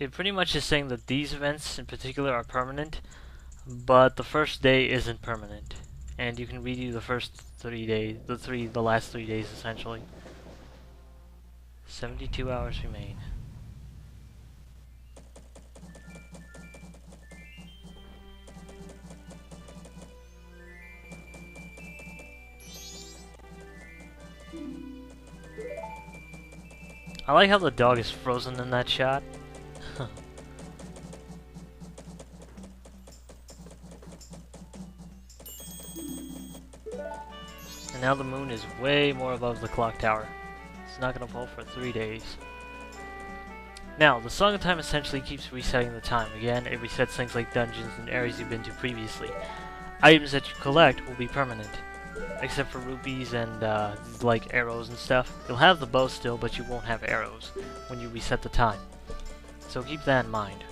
It pretty much is saying that these events in particular are permanent, but the first day isn't permanent. And you can redo the first 3 days, the last 3 days essentially. 72 hours remain. I like how the dog is frozen in that shot. And now the moon is way more above the clock tower. It's not gonna fall for 3 days. Now, the Song of Time essentially keeps resetting the time. Again, it resets things like dungeons and areas you've been to previously. Items that you collect will be permanent, except for rupees and like arrows and stuff. You'll have the bow still, but you won't have arrows when you reset the time. So keep that in mind.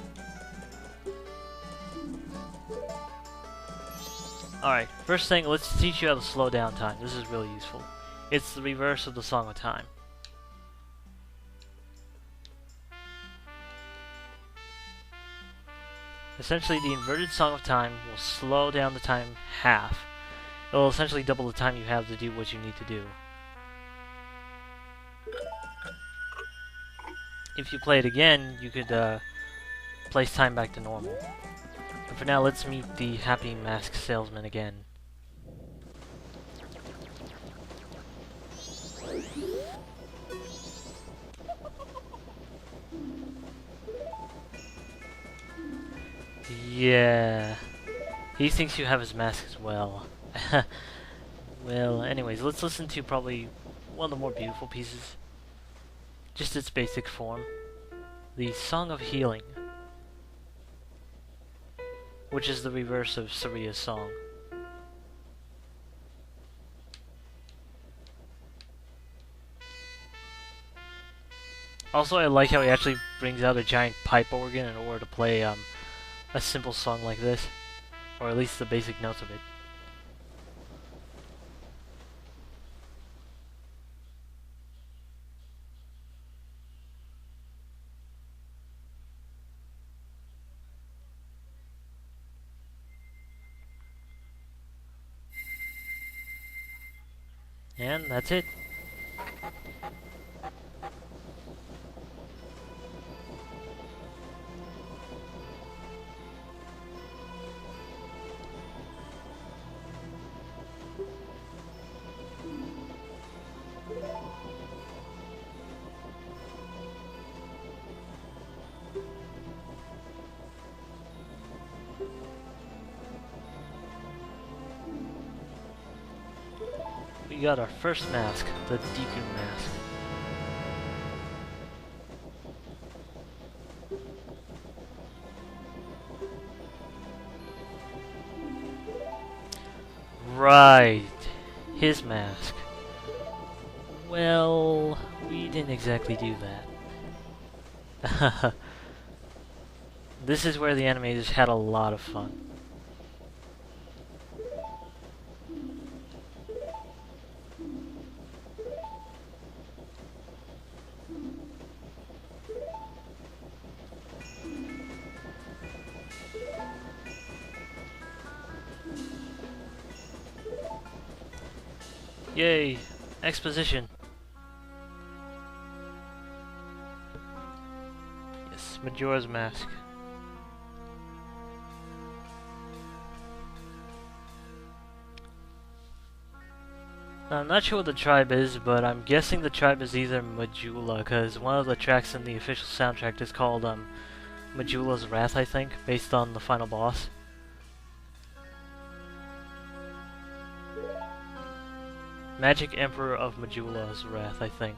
Alright, first thing, let's teach you how to slow down time. This is really useful. It's the reverse of the Song of Time. Essentially, the inverted Song of Time will slow down the time half. It will essentially double the time you have to do what you need to do. If you play it again, you could place time back to normal. But for now, let's meet the Happy Mask Salesman again. Yeah, he thinks you have his mask as well. Well, anyways, let's listen to probably one of the more beautiful pieces. Just its basic form. The Song of Healing, which is the reverse of Saria's song. Also, I like how he actually brings out a giant pipe organ in order to play a simple song like this, or at least the basic notes of it. And that's it. We got our first mask, the Deku mask. Right, his mask. Well, we didn't exactly do that. This is where the animators had a lot of fun. Yay! Exposition! Yes, Majora's Mask. I'm not sure what the tribe is, but I'm guessing the tribe is either Majula, because one of the tracks in the official soundtrack is called Majula's Wrath, I think, based on the final boss. Magic Emperor of Majula's Wrath, I think.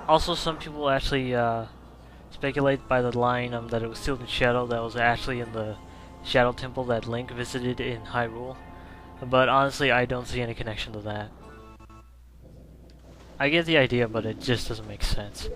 Also, some people actually speculate by the line that it was sealed in shadow that was actually in the Shadow Temple that Link visited in Hyrule. But honestly, I don't see any connection to that. I get the idea, but it just doesn't make sense.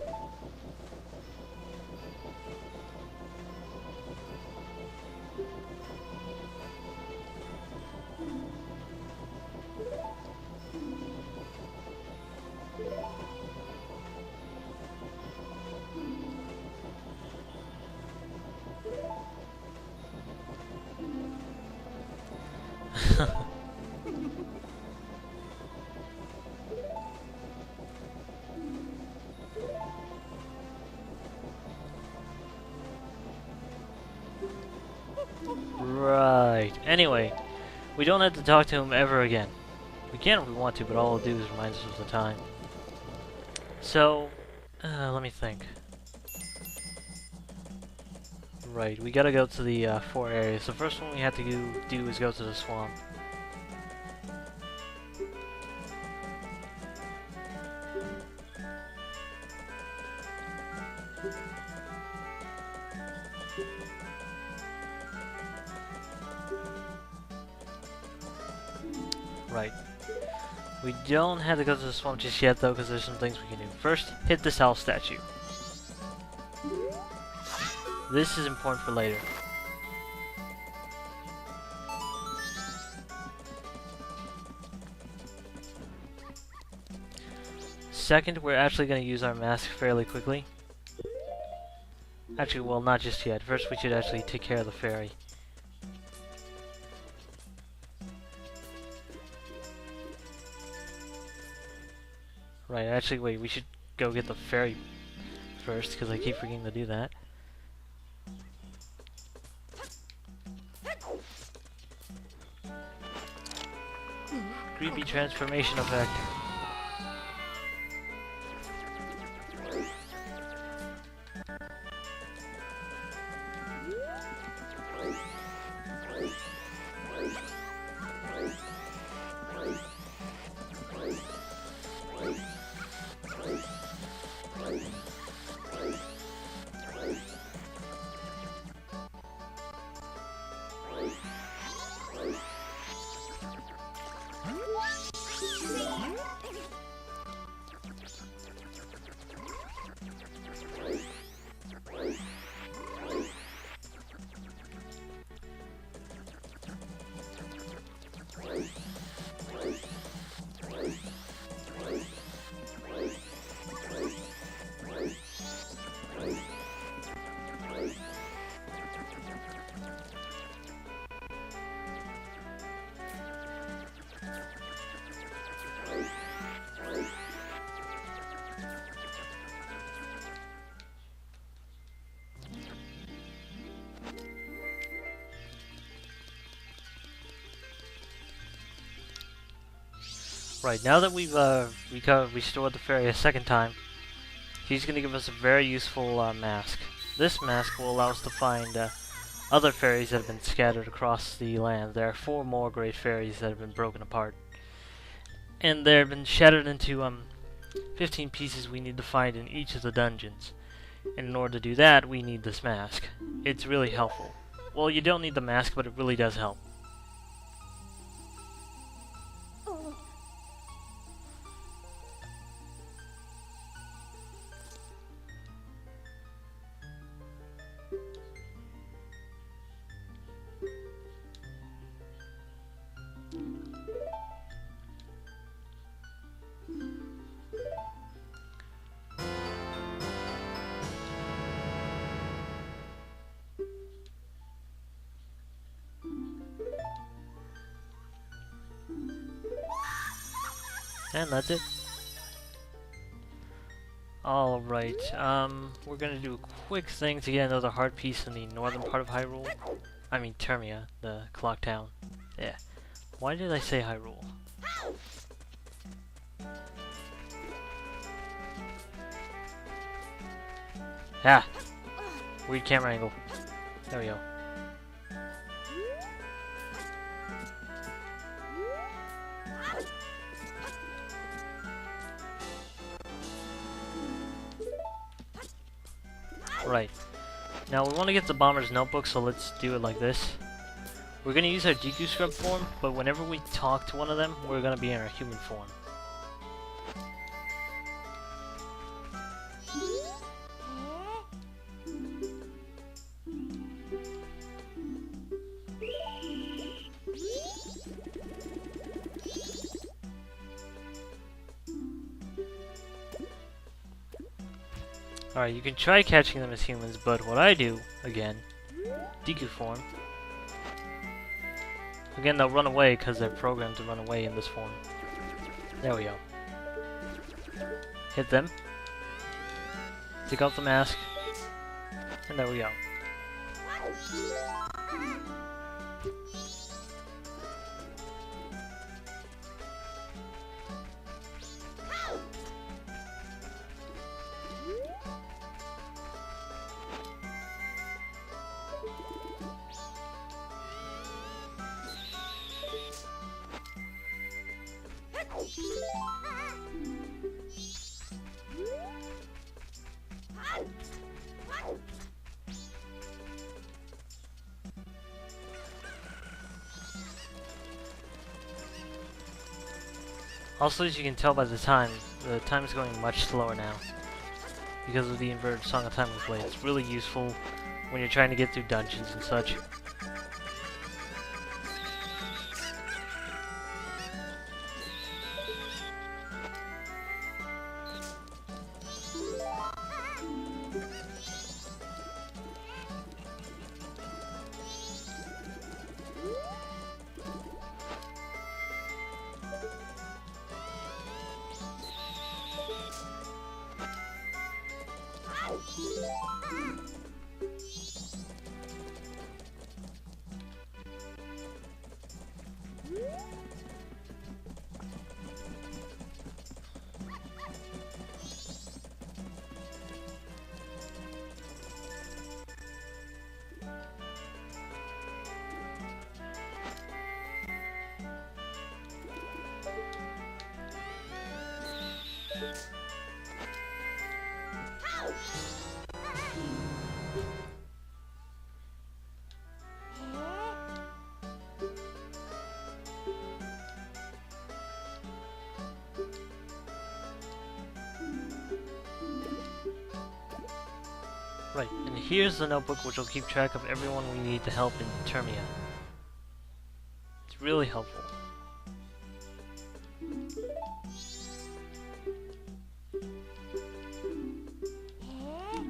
Anyway, we don't have to talk to him ever again. We can if we want to, but all it'll do is remind us of the time. So, let me think. Right, we gotta go to the 4 areas. The first one we have to do is go to the swamp. Right. We don't have to go to the swamp just yet though, because there's some things we can do. First, hit this owl statue. This is important for later. Second, we're actually going to use our mask fairly quickly. Actually, well, not just yet. First, we should actually take care of the fairy. Right, actually, wait, we should go get the fairy first, because I keep forgetting to do that. Creepy transformation effect. Right, now that we've restored the fairy a second time, she's going to give us a very useful mask. This mask will allow us to find other fairies that have been scattered across the land. There are 4 more great fairies that have been broken apart. And they've been shattered into 15 pieces we need to find in each of the dungeons. And in order to do that, we need this mask. It's really helpful. Well, you don't need the mask, but it really does help. And that's it. Alright, we're gonna do a quick thing to get another heart piece in the northern part of Hyrule. I mean Termia, the clock town. Yeah. Why did I say Hyrule? Ah! Weird camera angle. There we go. Right. Now we want to get the Bomber's Notebook, so let's do it like this. We're going to use our Deku Scrub form, but whenever we talk to one of them, we're going to be in our human form. Alright, you can try catching them as humans, but what I do, again, Deku form. Again, they'll run away because they're programmed to run away in this form. There we go. Hit them. Take off the mask. And there we go. Also, as you can tell by the time is going much slower now because of the inverted Song of Time we played. It's really useful when you're trying to get through dungeons and such. Right, and here's the notebook which will keep track of everyone we need to help in Termia. It's really helpful.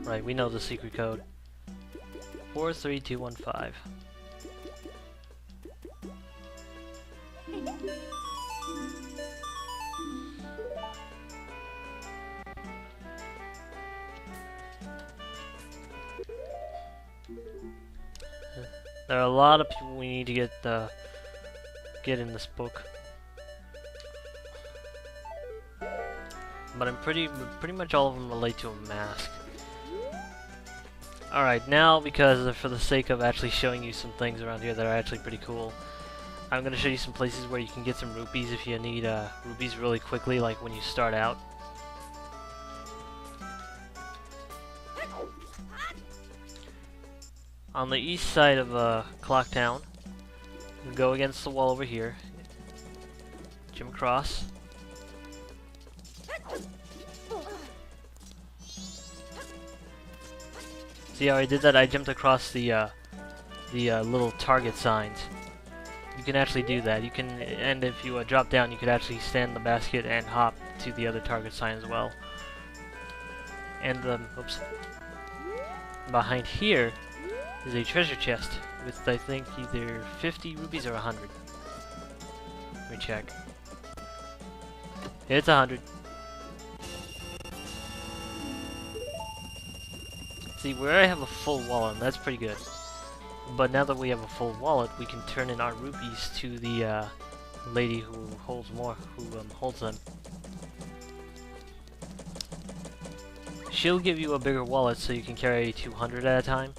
Right, we know the secret code. 43215. There are a lot of people we need to get in this book, but pretty much all of them relate to a mask. All right, now because for the sake of actually showing you some things around here that are actually pretty cool, I'm gonna show you some places where you can get some rupees if you need rupees really quickly, like when you start out. On the east side of Clock Town, you go against the wall over here, jump across. See how I did that? I jumped across the little target signs. You can actually do that. You can, and if you drop down, you could actually stand in the basket and hop to the other target sign as well. And oops, behind here is a treasure chest with, I think, either 50 rupees or 100. Let me check. It's 100. See, where I have a full wallet, and that's pretty good. But now that we have a full wallet, we can turn in our rupees to the lady who holds holds them. She'll give you a bigger wallet so you can carry 200 at a time.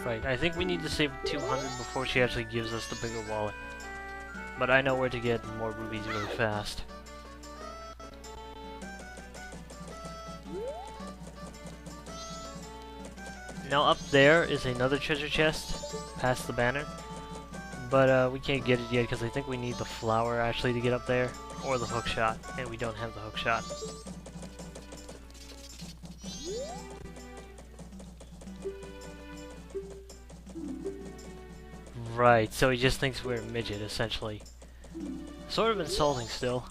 Right, I think we need to save 200 before she actually gives us the bigger wallet. But I know where to get more rubies really fast. Now up there is another treasure chest, past the banner. But we can't get it yet because I think we need the flower actually to get up there, or the hook shot, and we don't have the hook shot. Right, so he just thinks we're a midget, essentially. Sort of insulting still.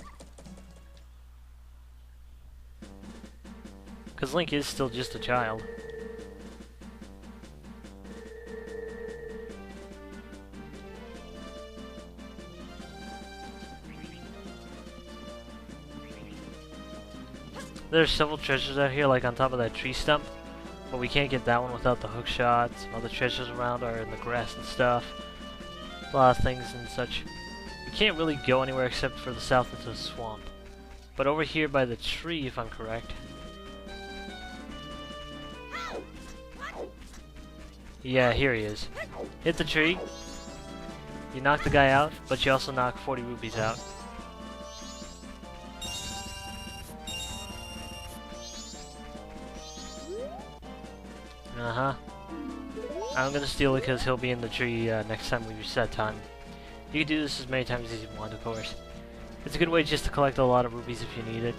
Because Link is still just a child. There's several treasures out here, like on top of that tree stump. But we can't get that one without the hook shot. Some other treasures around are in the grass and stuff. A lot of things and such. We can't really go anywhere except for the south into the swamp. But over here by the tree, if I'm correct. Yeah, here he is. Hit the tree. You knock the guy out, but you also knock 40 rupees out. Uh-huh. I'm gonna steal it because he'll be in the tree next time we reset time. You can do this as many times as you want, of course. It's a good way just to collect a lot of rupees if you need it.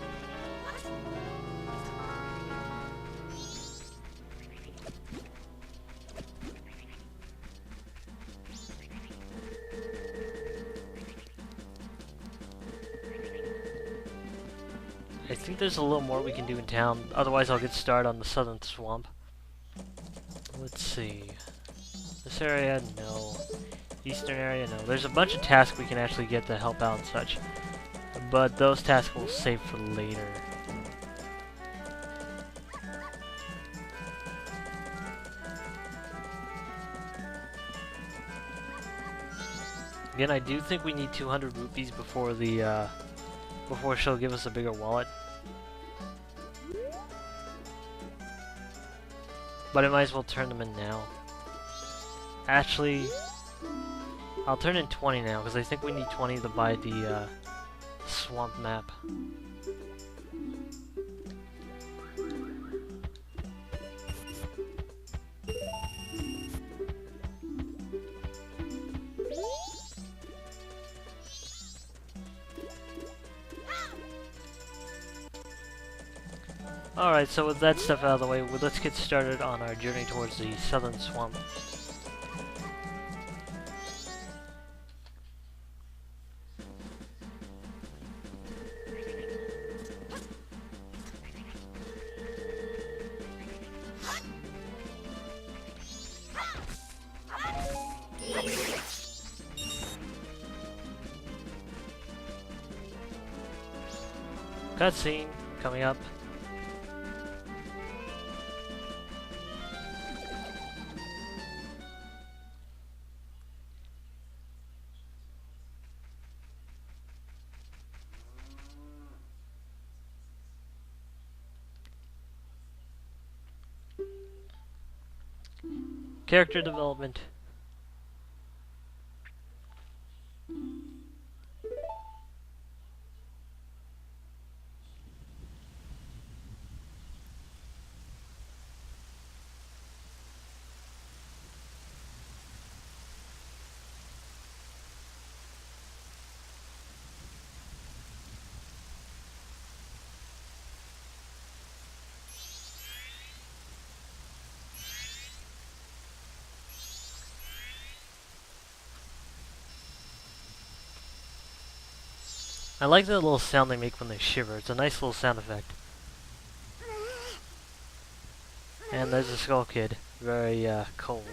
I think there's a little more we can do in town, otherwise I'll get started on the southern swamp. Let's see. This area, no. Eastern area, no. There's a bunch of tasks we can actually get to help out and such. But those tasks we'll save for later. Again, I do think we need 200 rupees before the, before she'll give us a bigger wallet. But I might as well turn them in now. Actually, I'll turn in 20 now, because I think we need 20 to buy the swamp map. Alright, so with that stuff out of the way, let's get started on our journey towards the southern swamp. Cutscene coming up. Character development. I like that little sound they make when they shiver. It's a nice little sound effect. And there's a Skull Kid. Very, cold.